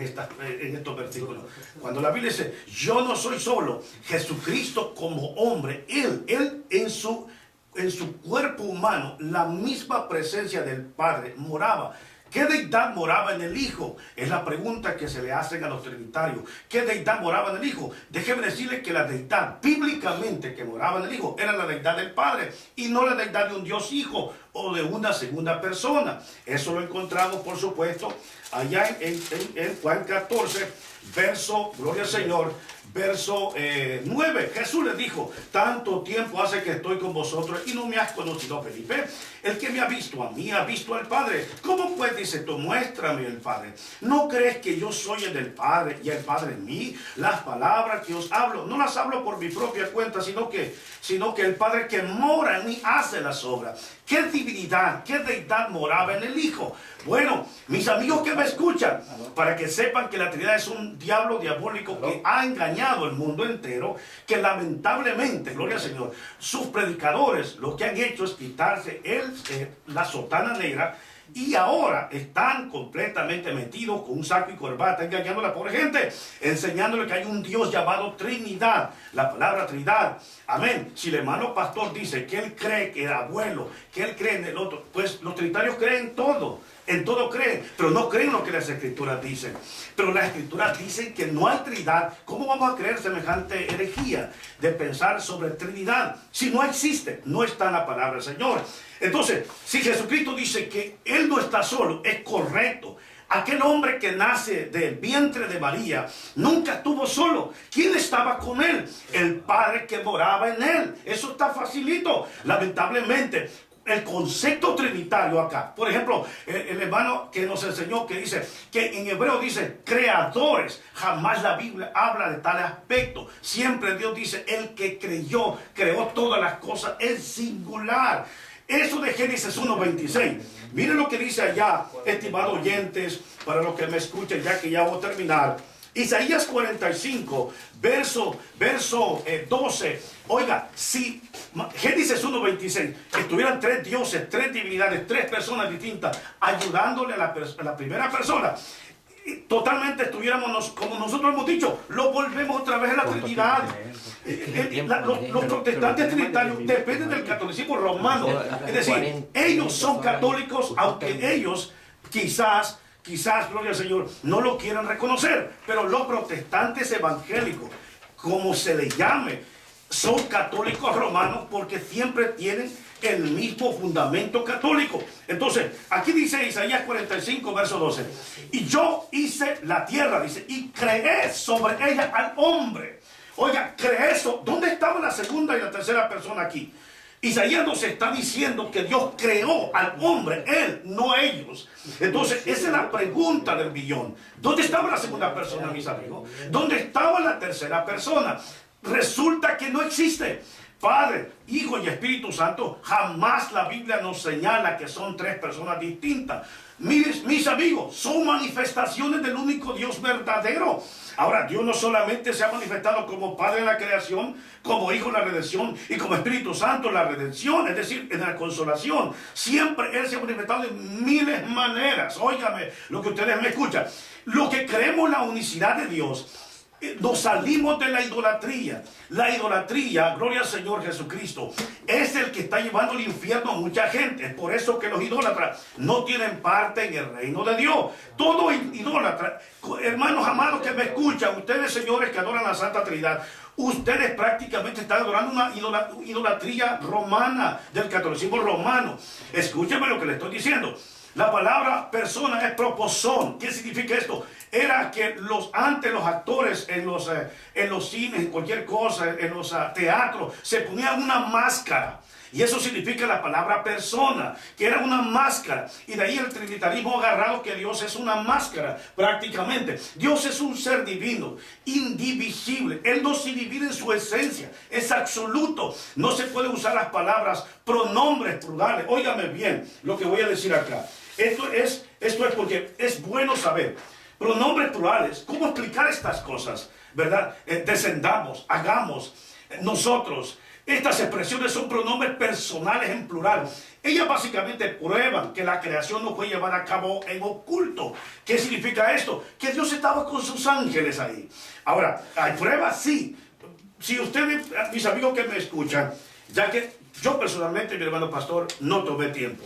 estos versículos. Cuando la Biblia dice, yo no soy solo, Jesucristo como hombre, Él en su cuerpo humano, la misma presencia del Padre moraba. ¿Qué deidad moraba en el Hijo? Es la pregunta que se le hacen a los trinitarios. ¿Qué deidad moraba en el Hijo? Déjeme decirle que la deidad bíblicamente que moraba en el Hijo era la deidad del Padre y no la deidad de un Dios Hijo o de una segunda persona. Eso lo encontramos, por supuesto, allá en Juan 14, verso, gloria al Señor, verso 9. Jesús le dijo, tanto tiempo hace que estoy con vosotros y no me has conocido, Felipe. El que me ha visto a mí, ha visto al Padre. ¿Cómo pues, dice tú, muéstrame el Padre? ¿No crees que yo soy el del Padre y el Padre en mí? Las palabras que os hablo, no las hablo por mi propia cuenta, sino que el Padre que mora en mí hace las obras. ¿Qué divinidad, qué deidad moraba en el Hijo? Bueno, mis amigos que me escuchan, para que sepan que la Trinidad es un diablo diabólico que ha engañado el mundo entero, que lamentablemente, gloria al Señor, sus predicadores lo que han hecho es quitarse la sotana negra y ahora están completamente metidos con un saco y corbata, engañando a la pobre gente, enseñándole que hay un Dios llamado Trinidad, la palabra Trinidad. Amén. Si el hermano pastor dice que él cree que el abuelo, que él cree en el otro, pues los trinitarios creen en todo creen, pero no creen lo que las escrituras dicen. Pero las escrituras dicen que no hay Trinidad. ¿Cómo vamos a creer semejante herejía de pensar sobre Trinidad? Si no existe, no está en la palabra del Señor. Entonces, si Jesucristo dice que Él no está solo, es correcto. Aquel hombre que nace del vientre de María nunca estuvo solo. ¿Quién estaba con él? El Padre que moraba en él. Eso está facilito. Lamentablemente, el concepto trinitario acá, por ejemplo, el hermano que nos enseñó, que dice que en hebreo dice creadores, jamás la Biblia habla de tal aspecto. Siempre Dios dice el que creyó, creó todas las cosas, es singular. Eso de Génesis 1:26. Miren lo que dice allá, estimados oyentes, para los que me escuchen, ya que ya voy a terminar. Isaías 45, verso 12. Oiga, si Génesis 1:26 estuvieran tres dioses, tres divinidades, tres personas distintas, ayudándole a la primera persona, totalmente estuviéramos, como nosotros hemos dicho, lo volvemos otra vez a la Trinidad. Los protestantes trinitarios dependen del catolicismo romano. Es decir, ellos son católicos, aunque ellos quizás, gloria al Señor, no lo quieran reconocer. Pero los protestantes evangélicos, como se les llame, son católicos romanos porque siempre tienen el mismo fundamento católico. Entonces, aquí dice Isaías 45, verso 12. Y yo hice la tierra, dice, y creé sobre ella al hombre. Oiga, creé eso. ¿Dónde estaba la segunda y la tercera persona aquí? Isaías nos está diciendo que Dios creó al hombre, él, no ellos. Entonces, esa es la pregunta del millón. ¿Dónde estaba la segunda persona, mis amigos? ¿Dónde estaba la tercera persona? Resulta que no existe. Padre, Hijo y Espíritu Santo, jamás la Biblia nos señala que son tres personas distintas. Mis amigos, son manifestaciones del único Dios verdadero. Ahora, Dios no solamente se ha manifestado como Padre en la creación, como Hijo en la redención y como Espíritu Santo en la redención, es decir, en la consolación. Siempre Él se ha manifestado de miles maneras. Óigame lo que ustedes me escuchan. Lo que creemos en la unicidad de Dios, nos salimos de la idolatría. La idolatría, gloria al Señor Jesucristo, es el que está llevando al infierno a mucha gente. Es por eso que los idólatras no tienen parte en el reino de Dios. Todo idólatra, hermanos amados que me escuchan, ustedes señores que adoran la Santa Trinidad, ustedes prácticamente están adorando una idolatría romana, del catolicismo romano. Escúchenme lo que les estoy diciendo. La palabra persona es proposón. ¿Qué significa esto? Era que antes los actores en los cines, en cualquier cosa, en los teatros, se ponían una máscara. Y eso significa la palabra persona, que era una máscara. Y de ahí el trinitarismo agarrado que Dios es una máscara, prácticamente. Dios es un ser divino, indivisible. Él no se divide en su esencia, es absoluto. No se puede usar las palabras pronombres plurales. Óigame bien lo que voy a decir acá. Esto es porque es bueno saber. Pronombres plurales, ¿cómo explicar estas cosas? ¿Verdad? Descendamos, hagamos, nosotros. Estas expresiones son pronombres personales en plural. Ellas básicamente prueban que la creación no fue llevada a cabo en oculto. ¿Qué significa esto? Que Dios estaba con sus ángeles ahí. Ahora, ¿hay pruebas? Sí. Si ustedes, mis amigos que me escuchan, ya que yo personalmente, mi hermano pastor, no tomé tiempo.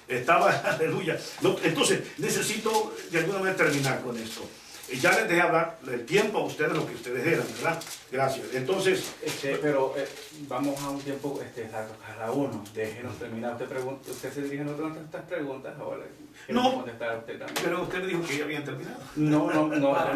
Estaba, aleluya. Entonces, necesito de alguna manera terminar con esto. Ya les dejé hablar el tiempo a ustedes, lo que ustedes eran, ¿verdad? Gracias. Entonces... pero vamos a un tiempo cada uno. Déjenos terminar. Usted se dirige a nosotros estas preguntas. Ahora no, contestar a usted también. Pero usted me dijo que ya habían terminado. No. Para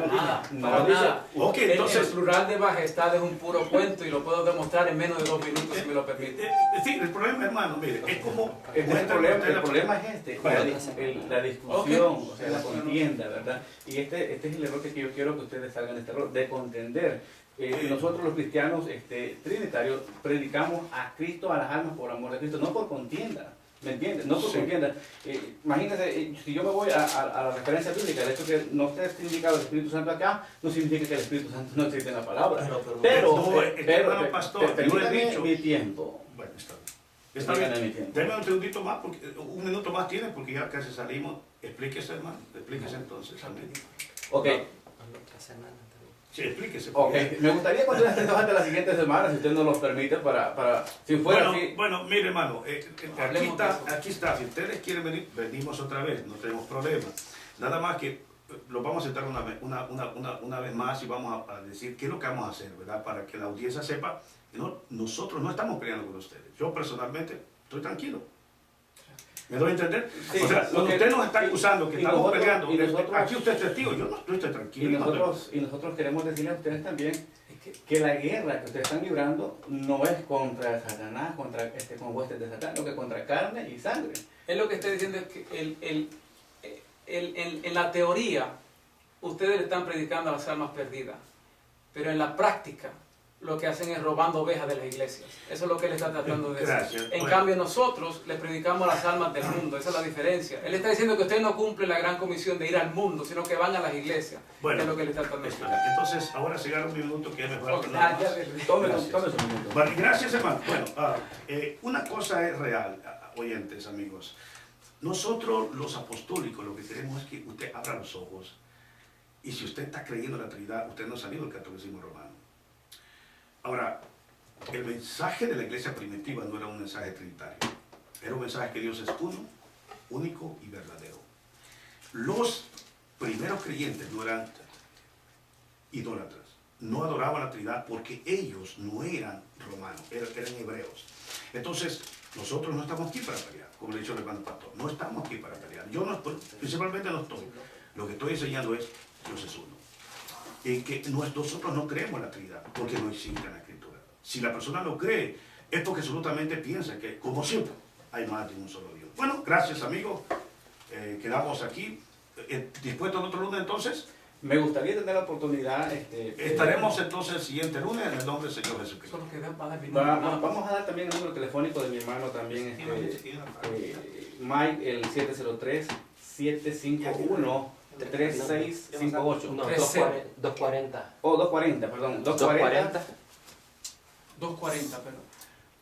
nada. Okay, entonces, el plural de majestad es un puro cuento y lo puedo demostrar en menos de 2 minutos, si me lo permite. Sí, el problema, hermano, mire, es como... El problema es la discusión, o sea, la contienda, ¿verdad? Y este es el error que yo quiero que ustedes salgan de este error, de contender. Nosotros los cristianos trinitarios predicamos a Cristo, a las almas por amor de Cristo, no por contienda. ¿Me entiendes? No por contienda. Imagínense, si yo me voy a la referencia bíblica, el hecho que no esté indicado el Espíritu Santo acá, no significa que el Espíritu Santo no existe en la palabra. Pero pastor, permítame mi tiempo. Bueno, está bien. Deme un segundito más, porque un minuto más tiene, porque ya casi salimos. Explíquese, hermano. Explíquese entonces. Ok. Sí, explíquese. Okay. Me gustaría continuar esto hasta la siguiente semana, si usted nos lo permite, para si fuera así. Bueno, mire, hermano, aquí está. Si ustedes quieren venir, venimos otra vez, no tenemos problema. Nada más que lo vamos a sentar una vez más y vamos a decir qué es lo que vamos a hacer, ¿verdad? Para que la audiencia sepa que nosotros no estamos peleando con ustedes. Yo personalmente estoy tranquilo. ¿Me doy a entender? Sí, o sea, cuando usted nos está acusando que estamos peleando, nosotros, aquí usted es testigo, yo no estoy tranquilo. Y nosotros queremos decirle a ustedes también que la guerra que ustedes están librando no es contra Satanás, con huestes de Satanás, sino que contra carne y sangre. Es lo que estoy diciendo, es que en la teoría ustedes le están predicando a las almas perdidas, pero en la práctica lo que hacen es robando ovejas de las iglesias. Eso es lo que él está tratando de decir. Gracias. En cambio nosotros le predicamos a las almas del mundo. Esa es la diferencia. Él está diciendo que usted no cumple la gran comisión de ir al mundo, sino que van a las iglesias. Bueno, es lo que él está tratando de decir. Entonces, ahora se gana un minuto que es mejor. Tome su minuto. Vale, gracias, hermano. Bueno, una cosa es real, oyentes, amigos. Nosotros, los apostólicos, lo que queremos es que usted abra los ojos. Y si usted está creyendo en la Trinidad, usted no ha salido del catolicismo romano. Ahora, el mensaje de la iglesia primitiva no era un mensaje trinitario. Era un mensaje que Dios es uno, único y verdadero. Los primeros creyentes no eran idólatras. No adoraban la Trinidad porque ellos no eran romanos, eran hebreos. Entonces, nosotros no estamos aquí para pelear, como le he dicho el hermano pastor. No estamos aquí para pelear. Yo no estoy, principalmente no estoy. Lo que estoy enseñando es Dios es uno. En que nosotros no creemos en la Trinidad, porque no existe en la Escritura. Si la persona lo cree, es porque absolutamente piensa que, como siempre, hay más de un solo Dios. Bueno, gracias, amigos. Quedamos aquí. ¿Dispuestos al otro lunes, entonces? Me gustaría tener la oportunidad... Estaremos entonces el siguiente lunes en el nombre del Señor Jesucristo. Vamos a dar también el número telefónico de mi hermano también, Mike, el 703-751... 3658. No, 240. Oh, 240, perdón. 240. 240, perdón.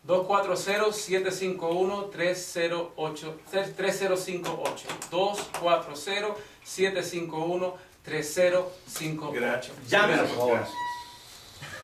240-751-3058. 240-751-3058. Llámenos, por favor. Gracias.